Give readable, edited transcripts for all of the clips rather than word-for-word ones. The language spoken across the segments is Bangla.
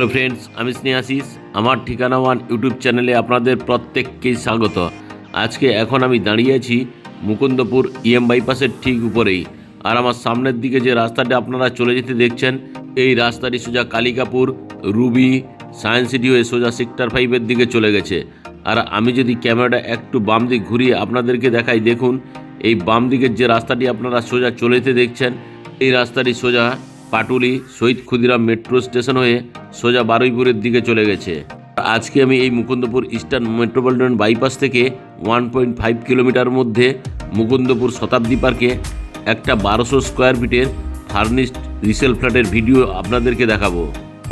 হ্যালো ফ্রেন্ডস, আমি স্নেহাশিস। আমার ঠিকানা ওয়ান ইউটিউব চ্যানেলে আপনাদের প্রত্যেককেই স্বাগত। এখন আমি দাঁড়িয়ে আছি মুকুন্দপুর বাইপাসের ঠিক উপরেই। আর আমার সামনের দিকে যে রাস্তাটা আপনারা চলে যেতে দেখছেন, এই রাস্তাটি সোজা কালিকাপুর, রুবি, সায়েন্স সিটি হয়ে সোজা সেক্টর 5-এর দিকে চলে গেছে। আর আমি যদি ক্যামেরাটা একটু বাম দিক ঘুরিয়ে আপনাদেরকে দেখাই, দেখুন এই বাম দিকের যে রাস্তাটি আপনারা সোজা চলে যেতে দেখছেন, এই রাস্তাটি সোজা পাটুলি শহীদ ক্ষুদিরাম মেট্রো স্টেশন হয়ে সোজা বারুইপুরের দিকে চলে গেছে। আজকে আমি এই মুকুন্দপুর ইস্টার্ন মেট্রোপলিটন বাইপাস থেকে 1.5 কিলোমিটার মধ্যে মুকুন্দপুর শতাব্দী পার্কে একটা 1200 স্কোয়ার ফিটের ফার্নিশড রিসেল ফ্ল্যাটের ভিডিও আপনাদেরকে দেখাবো।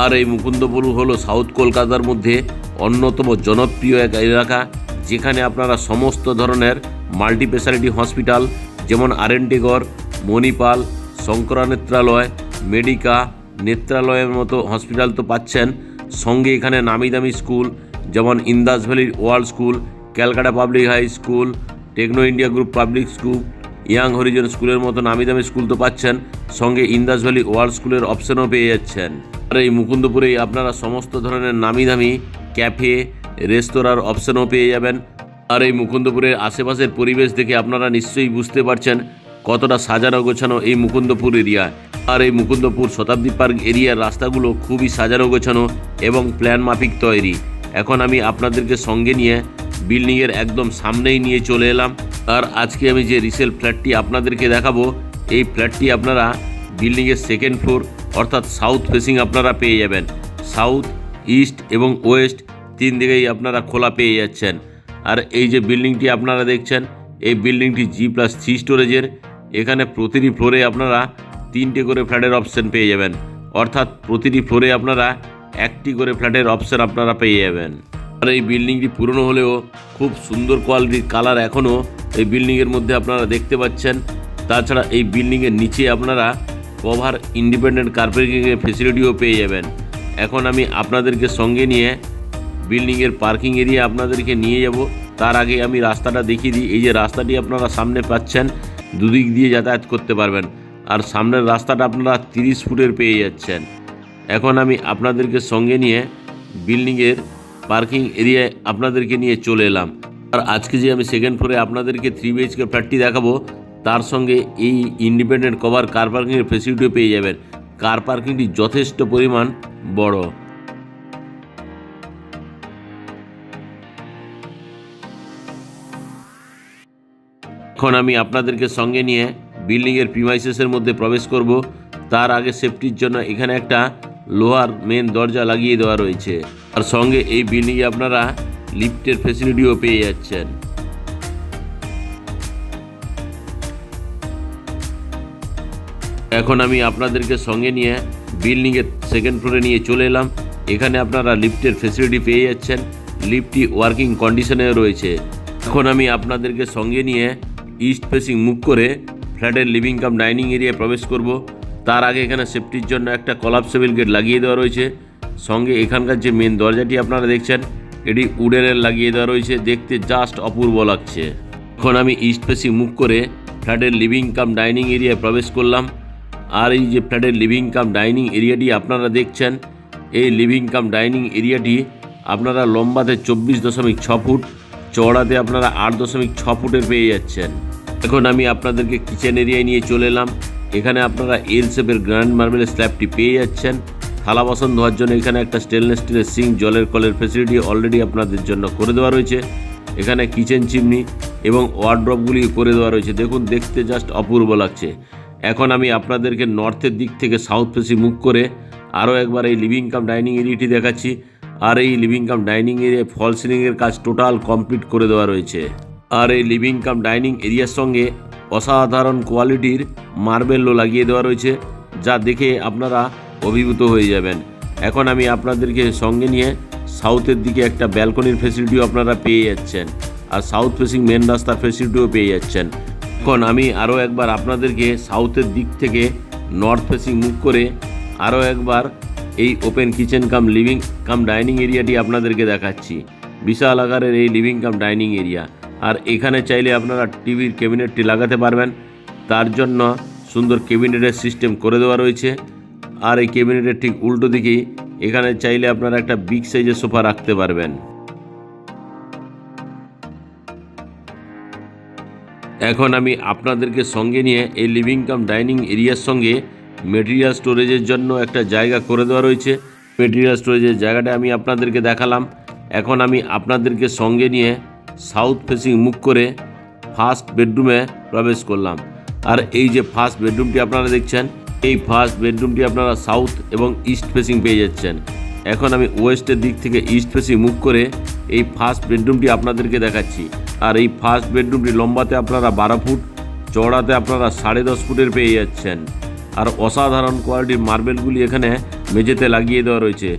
আর এই মুকুন্দপুর হলো সাউথ কলকাতার মধ্যে অন্যতম জনপ্রিয় এক এলাকা, যেখানে আপনারা সমস্ত ধরনের মাল্টি স্পেশালিটি হসপিটাল যেমন আরএনটিগড়, মণিপাল, শঙ্করা নেত্রালয়, মেডিকা, নেত্রালয়ের মতো হসপিটাল তো পাচ্ছেন, সঙ্গে এখানে নামি দামি স্কুল যেমন Indus Valley World School, Calcutta Public High School, Techno India Group Public School, Young Horizon স্কুলের মতো নামি দামি স্কুল তো পাচ্ছেন, সঙ্গে ইন্দাস ভ্যালি ওয়ার্ল্ড স্কুলের অপশনও পেয়ে যাচ্ছেন। আর এই মুকুন্দপুরেই আপনারা সমস্ত ধরনের নামি দামি ক্যাফে, রেস্তোরাঁর অপশনও পেয়ে যাবেন। আর এই মুকুন্দপুরের আশেপাশের পরিবেশ দেখে আপনারা নিশ্চয়ই বুঝতে পারছেন কতটা সাজানো গোছানো এই মুকুন্দপুর এরিয়া। আর এই মুকুন্দপুর শতাব্দী পার্ক এরিয়ার রাস্তাগুলো খুবই সাজানো গোছানো এবং প্ল্যান মাফিক তৈরি। এখন আমি আপনাদেরকে সঙ্গে নিয়ে বিল্ডিংয়ের একদম সামনেই নিয়ে চলে এলাম। আর আজকে আমি যে রিসেল ফ্ল্যাটটি আপনাদেরকে দেখাবো, এই ফ্ল্যাটটি আপনারা বিল্ডিংয়ের সেকেন্ড ফ্লোর অর্থাৎ সাউথ ফেসিং আপনারা পেয়ে যাবেন। সাউথ, ইস্ট এবং ওয়েস্ট তিন দিকেই আপনারা খোলা পেয়ে যাচ্ছেন। আর এই যে বিল্ডিংটি আপনারা দেখছেন, এই বিল্ডিংটি G+3 স্টোরেজের। এখানে প্রতিটি ফ্লোরে আপনারা 3টে করে ফ্ল্যাটের অপশান পেয়ে যাবেন, অর্থাৎ প্রতিটি ফ্লোরে আপনারা 1টি করে ফ্ল্যাটের অপশান আপনারা পেয়ে যাবেন। আর এই বিল্ডিংটি পুরনো হলেও খুব সুন্দর কোয়ালিটির কালার এখনও এই বিল্ডিংয়ের মধ্যে আপনারা দেখতে পাচ্ছেন। তাছাড়া এই বিল্ডিংয়ের নিচে আপনারা কভার ইন্ডিপেন্ডেন্ট কার্পেটিংয়ের ফেসিলিটিও পেয়ে যাবেন। এখন আমি আপনাদেরকে সঙ্গে নিয়ে বিল্ডিংয়ের পার্কিং এরিয়া আপনাদেরকে নিয়ে যাব। তার আগে আমি রাস্তাটা দেখিয়ে দিই। এই যে রাস্তাটি আপনারা সামনে পাচ্ছেন, দুদিক দিয়ে যাতায়াত করতে পারবেন। আর সামনের রাস্তাটা আপনারা 30 ফুটের পেয়ে যাচ্ছেন। এখন আমি আপনাদেরকে সঙ্গে নিয়ে বিল্ডিংয়ের পার্কিং এরিয়ায় আপনাদেরকে নিয়ে চলে এলাম। আর আজকে যে আমি সেকেন্ড ফ্লোরে আপনাদেরকে 3 BHK ফ্ল্যাটটি দেখাবো, তার সঙ্গে এই ইন্ডিপেন্ডেন্ট কভার কার পার্কিংয়ের ফেসিলিটিও পেয়ে যাবেন। কার পার্কিংটি যথেষ্ট পরিমাণ বড়। এখন আমি আপনাদেরকে সঙ্গে নিয়ে বিল্ডিংয়ের প্রিমাইসেসের মধ্যে প্রবেশ করব। তার আগে সেফটির জন্য এখানে একটা লোহার মেন দরজা লাগিয়ে দেওয়া রয়েছে। আর সঙ্গে এই বিল্ডিংয়ে আপনারা লিফটের ফেসিলিটিও পেয়ে যাচ্ছেন। এখন আমি আপনাদেরকে সঙ্গে নিয়ে বিল্ডিংয়ের সেকেন্ড ফ্লোরে নিয়ে চলে এলাম। এখানে আপনারা লিফটের ফেসিলিটি পেয়ে যাচ্ছেন। লিফটটি ওয়ার্কিং কন্ডিশনে রয়েছে। এখন আমি আপনাদেরকে সঙ্গে নিয়ে ইস্ট ফেসিং মুভ করে ফ্ল্যাটের লিভিং কাম ডাইনিং এরিয়ায় প্রবেশ করব। তার আগে এখানে সেফটির জন্য একটা কলাপসেবল গেট লাগিয়ে দেওয়া রয়েছে। সঙ্গে এখানকার যে মেন দরজাটি আপনারা দেখছেন, এটি উডেনের লাগিয়ে দেওয়া রয়েছে, দেখতে জাস্ট অপূর্ব লাগছে। এখন আমি ইস্ট ফেসিং মুভ করে ফ্ল্যাটের লিভিং কাম ডাইনিং এরিয়ায় প্রবেশ করলাম। আর এই যে ফ্ল্যাটের লিভিং কাম ডাইনিং এরিয়াটি আপনারা দেখছেন, এই লিভিং কাম ডাইনিং এরিয়াটি আপনারা লম্বাতে 24.6 ফুট, চওড়াতে আপনারা 8.6 ফুটের পেয়ে যাচ্ছেন। এখন আমি আপনাদেরকে কিচেন এরিয়ায় নিয়ে চলে এলাম। এখানে আপনারা এল শেপের গ্র্যান্ড মার্বেলের স্ল্যাবটি পেয়ে যাচ্ছেন। থালা বাসন ধোয়ার জন্য এখানে একটা স্টেনলেস স্টিলের সিঙ্ক, জলের কলের ফেসিলিটি অলরেডি আপনাদের জন্য করে দেওয়া রয়েছে। এখানে কিচেন চিমনি এবং ওয়ার্ড্রপগুলি করে দেওয়া রয়েছে, দেখুন দেখতে জাস্ট অপূর্ব লাগছে। এখন আমি আপনাদেরকে নর্থের দিক থেকে সাউথ ফেসে মুভ করে আরও একবার এই লিভিং কাম ডাইনিং এরিয়াটি দেখাচ্ছি। আর এই লিভিং কাম ডাইনিং এরিয়ায় ফল সিলিংয়ের কাজ টোটাল কমপ্লিট করে দেওয়া রয়েছে। আর এই লিভিং কাম ডাইনিং এরিয়ার সঙ্গে অসাধারণ কোয়ালিটির মার্বেলও লাগিয়ে দেওয়া রয়েছে, যা দেখে আপনারা অভিভূত হয়ে যাবেন। এখন আমি আপনাদেরকে সঙ্গে নিয়ে সাউথের দিকে একটা ব্যালকনির ফেসিলিটিও আপনারা পেয়ে যাচ্ছেন। আর সাউথ ফেসিং মেন রাস্তার ফেসিলিটিও পেয়ে যাচ্ছেন। এখন আমি আরও একবার আপনাদেরকে সাউথের দিক থেকে নর্থ ফেসিং মুভ করে আরও একবার এই open kitchen cum living cum dining এরিয়াটি আপনাদেরকে দেখাচ্ছি। বিশাল আকারের এই লিভিং কাম ডাইনিং এরিয়া। আর এখানে চাইলে আপনারা টিভির ক্যাবিনেটটি লাগাতে পারবেন, তার জন্য সুন্দর ক্যাবিনেটের সিস্টেম করে দেওয়া রয়েছে। আর এই ক্যাবিনেটের ঠিক উল্টো দিকেই এখানে চাইলে আপনারা একটা বিগ সাইজের সোফা রাখতে পারবেন। এখন আমি আপনাদেরকে সঙ্গে নিয়ে এই লিভিং কাম ডাইনিং এরিয়ার সঙ্গে মেটেরিয়াল স্টোরেজের জন্য একটা জায়গা করে দেওয়া রয়েছে। মেটেরিয়াল স্টোরেজের জায়গাটা আমি আপনাদেরকে দেখালাম। এখন আমি আপনাদেরকে সঙ্গে নিয়ে সাউথ ফেসিং মুখ করে ফার্স্ট বেডরুমে প্রবেশ করলাম। আর এই যে ফার্স্ট বেডরুমটি আপনারা দেখছেন, এই ফার্স্ট বেডরুমটি আপনারা সাউথ এবং ইস্ট ফেসিং পেয়ে যাচ্ছেন। এখন আমি ওয়েস্টের দিক থেকে ইস্ট ফেসিং মুখ করে এই ফার্স্ট বেডরুমটি আপনাদেরকে দেখাচ্ছি। আর এই ফার্স্ট বেডরুমটি লম্বাতে আপনারা 12 ফুট, চওড়াতে আপনারা 10.5 ফুটের পেয়ে যাচ্ছেন। আর অসাধারণ কোয়ালিটির মার্বেলগুলি এখানে মেঝেতে লাগিয়ে দেওয়া রয়েছে।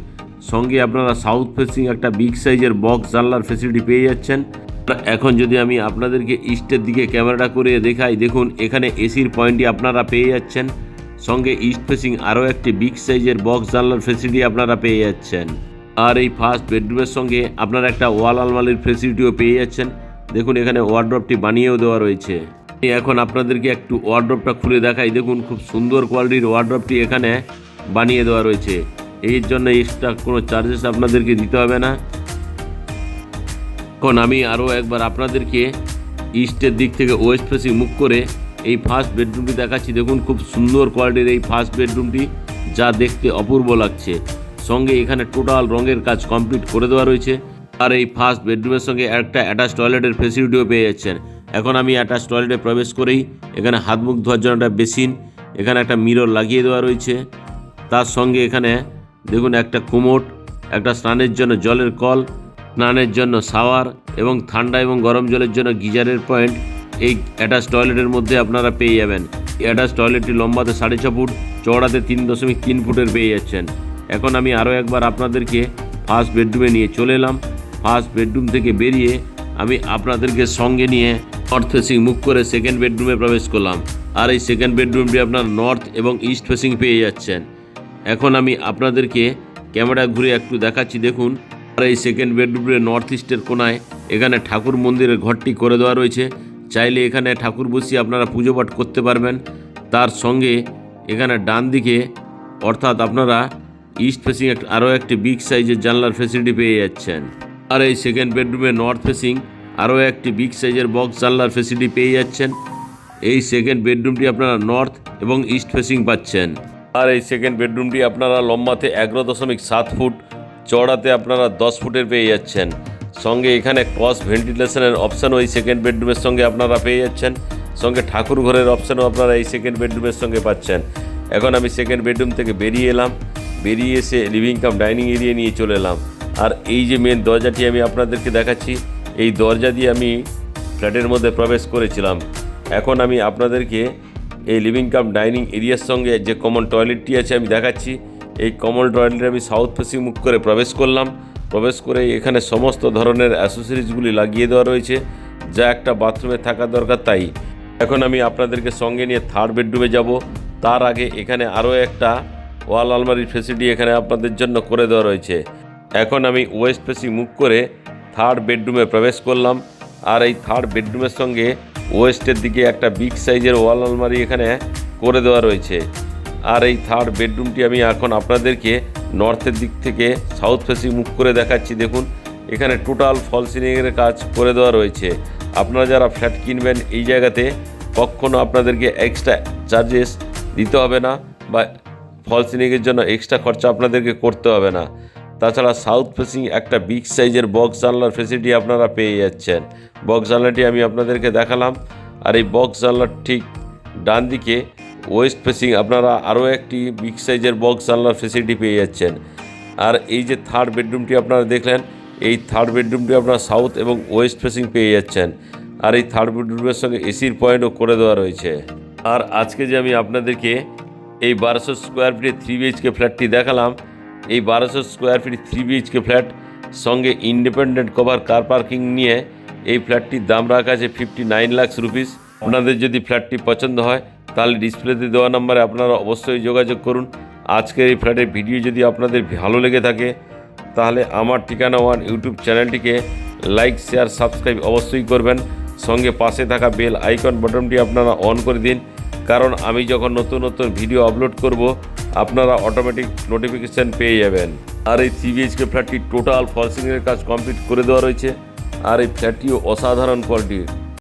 সঙ্গে আপনারা সাউথ ফেসিং একটা বিগ সাইজের বক্স জানলার ফ্যাসিলিটি পেয়ে যাচ্ছেন। এখন যদি আমি আপনাদেরকে ইস্টের দিকে ক্যামেরাটা করে দেখাই, দেখুন এখানে এসির পয়েন্টটি আপনারা পেয়ে যাচ্ছেন। সঙ্গে ইস্ট ফেসিং আরও একটি বিগ সাইজের বক্স জানলার ফ্যাসিলিটি আপনারা পেয়ে যাচ্ছেন। আর এই ফার্স্ট বেডরুমের সঙ্গে আপনারা একটা ওয়াল আলমারির ফ্যাসিলিটিও পেয়ে যাচ্ছেন। দেখুন এখানে ওয়ার্ড্রপটি বানিয়েও দেওয়া রয়েছে। এখন আপনাদেরকে একটু ওয়ার্ড্রপটা খুলে দেখাই। দেখুন খুব সুন্দর কোয়ালিটির ওয়ার্ড্রপটি এখানে বানিয়ে দেওয়া রয়েছে। এর জন্য এক্সট্রা কোনো চার্জেস আপনাদেরকে দিতে হবে না। এখন আমি আরও একবার আপনাদেরকে ইস্টের দিক থেকে ওয়েস্ট ফেসিং মুখ করে এই ফার্স্ট বেডরুমটি দেখাচ্ছি। দেখুন খুব সুন্দর কোয়ালিটির এই ফার্স্ট বেডরুমটি, যা দেখতে অপূর্ব লাগছে। সঙ্গে এখানে টোটাল রঙের কাজ কমপ্লিট করে দেওয়া রয়েছে। আর এই ফার্স্ট বেডরুমের সঙ্গে একটা অ্যাটাচ টয়লেটের ফেসিলিটিও পেয়ে যাচ্ছেন। এখন আমি অ্যাটাচ টয়লেটে প্রবেশ করেই এখানে হাত মুখ ধোয়ার জন্য একটা বেসিন, এখানে একটা মিরর লাগিয়ে দেওয়া রয়েছে। তার সঙ্গে এখানে দেখুন একটা কোমোড, একটা স্নানের জন্য জলের কল, স্নানের জন্য শাওয়ার এবং ঠান্ডা এবং গরম জলের জন্য গিজারের পয়েন্ট এই অ্যাটাচ টয়লেটের মধ্যে আপনারা পেয়ে যাবেন। অ্যাটাচ টয়লেটটি লম্বাতে 6.5 ফুট, চওড়াতে 3.3 ফুটের পেয়ে যাচ্ছেন। এখন আমি আরও একবার আপনাদেরকে ফার্স্ট বেডরুমে নিয়ে চলে এলাম। ফার্স্ট বেডরুম থেকে বেরিয়ে আমি আপনাদেরকে সঙ্গে নিয়ে নর্থ ফেসিং মুখ করে সেকেন্ড বেডরুমে প্রবেশ করলাম। আর এই সেকেন্ড বেডরুমটি আপনার নর্থ এবং ইস্ট ফেসিং পেয়ে যাচ্ছেন। এখন আমি আপনাদেরকে ক্যামেরা ঘুরে একটু দেখাচ্ছি। দেখুন আর এই সেকেন্ড বেডরুমে নর্থ ইস্টের কোনায় এখানে ঠাকুর মন্দিরের ঘরটি করে দেওয়া রয়েছে। চাইলে এখানে ঠাকুর বসিয়ে আপনারা পুজো পাঠ করতে পারবেন। তার সঙ্গে এখানে ডান দিকে অর্থাৎ আপনারা ইস্ট ফেসিং আরও একটি বিগ সাইজের জানলার ফ্যাসিলিটি পেয়ে যাচ্ছেন। আর এই সেকেন্ড বেডরুমে নর্থ ফেসিং আরও একটি বিগ সাইজের বক্স জানলার ফ্যাসিলিটি পেয়ে যাচ্ছেন। এই সেকেন্ড বেডরুমটি আপনারা নর্থ এবং ইস্ট ফেসিং পাচ্ছেন। আর এই সেকেন্ড বেডরুমটি আপনারা লম্বাতে 11.7 ফুট, চওড়াতে আপনারা 10 ফুটের পেয়ে যাচ্ছেন। সঙ্গে এখানে ক্রস ভেন্টিলেশনের অপশানও এই সেকেন্ড বেডরুমের সঙ্গে আপনারা পেয়ে যাচ্ছেন। সঙ্গে ঠাকুর ঘরের অপশানও আপনারা এই সেকেন্ড বেডরুমের সঙ্গে পাচ্ছেন। এখন আমি সেকেন্ড বেডরুম থেকে বেরিয়ে এলাম, বেরিয়ে এসে লিভিং কাম ডাইনিং এরিয়া নিয়ে চলে এলাম। আর এই যে মেন দরজাটি আমি আপনাদেরকে দেখাচ্ছি, এই দরজা দিয়ে আমি ফ্ল্যাটের মধ্যে প্রবেশ করেছিলাম। এখন আমি আপনাদেরকে এই লিভিং কাম ডাইনিং এরিয়ার সঙ্গে যে কমন টয়লেটটি আছে আমি দেখাচ্ছি। এই কমন টয়লেটে আমি সাউথ ফেসিং মুখ করে প্রবেশ করলাম। প্রবেশ করে এখানে সমস্ত ধরনের অ্যাসেসরিজগুলি লাগিয়ে দেওয়া রয়েছে, যা একটা বাথরুমে থাকা দরকার। তাই এখন আমি আপনাদেরকে সঙ্গে নিয়ে থার্ড বেডরুমে যাব। তার আগে এখানে আরও একটা ওয়াল আলমারির ফেসিলিটি এখানে আপনাদের জন্য করে দেওয়া রয়েছে। এখন আমি ওয়েস্ট ফেসিং মুখ করে থার্ড বেডরুমে প্রবেশ করলাম। আর এই থার্ড বেডরুমের সঙ্গে ওয়েস্টের দিকে একটা বিগ সাইজের ওয়াল আলমারি এখানে করে দেওয়া রয়েছে। আর এই থার্ড বেডরুমটি আমি এখন আপনাদেরকে নর্থের দিক থেকে সাউথ ফেসিং মুখ করে দেখাচ্ছি। দেখুন এখানে টোটাল ফল সিলিংয়ের কাজ করে দেওয়া রয়েছে। আপনারা যারা ফ্ল্যাট কিনবেন এই জায়গাতে কখনও আপনাদেরকে এক্সট্রা চার্জেস দিতে হবে না, বা ফল সিলিংয়ের জন্য এক্সট্রা খরচা আপনাদেরকে করতে হবে না। তাছাড়া সাউথ ফেসিং একটা বিগ সাইজের বক্স জানলার ফেসিলিটি আপনারা পেয়ে যাচ্ছেন। বক্স জানলাটি আমি আপনাদেরকে দেখালাম। আর এই বক্স জানলার ঠিক ডান দিকে ওয়েস্ট ফেসিং আপনারা আরও একটি বিগ সাইজের বক্স জানলার ফেসিলিটি পেয়ে যাচ্ছেন। আর এই যে থার্ড বেডরুমটি আপনারা দেখলেন, এই থার্ড বেডরুমটি আপনারা সাউথ এবং ওয়েস্ট ফেসিং পেয়ে যাচ্ছেন। আর এই থার্ড বেডরুমের সঙ্গে এসির পয়েন্টও করে দেওয়া রয়েছে। আর আজকে যে আমি আপনাদেরকে এই 1200 স্কোয়ার ফিটের 3 BHK ফ্ল্যাটটি দেখালাম, এই 1200 স্কোয়ার ফিট 3 BHK ফ্ল্যাট সঙ্গে ইন্ডিপেন্ডেন্ট কভার কার পার্কিং নিয়ে এই ফ্ল্যাটটির দাম রাখা আছে 59 লাখ রুপিস। আপনাদের যদি ফ্ল্যাটটি পছন্দ হয় তাহলে ডিসপ্লেতে দেওয়া নম্বরে আপনারা অবশ্যই যোগাযোগ করুন। আজকের এই ফ্ল্যাটের ভিডিও যদি আপনাদের ভালো লেগে থাকে তাহলে আমার ঠিকানা ওয়ান ইউটিউব চ্যানেলটিকে লাইক, শেয়ার, সাবস্ক্রাইব অবশ্যই করবেন। সঙ্গে পাশে থাকা বেল আইকন বাটনটি আপনারা অন করে দিন, কারণ আমি যখন নতুন নতুন ভিডিও আপলোড করব আপনারা অটোমেটিক নোটিফিকেশান পেয়ে যাবেন। আর এই 3 বিএইচকে ফ্ল্যাটটি টোটাল ফলসিংয়ের কাজ কমপ্লিট করে দেওয়া রয়েছে। আর এই ফ্ল্যাটটিও অসাধারণ কোয়ালিটির।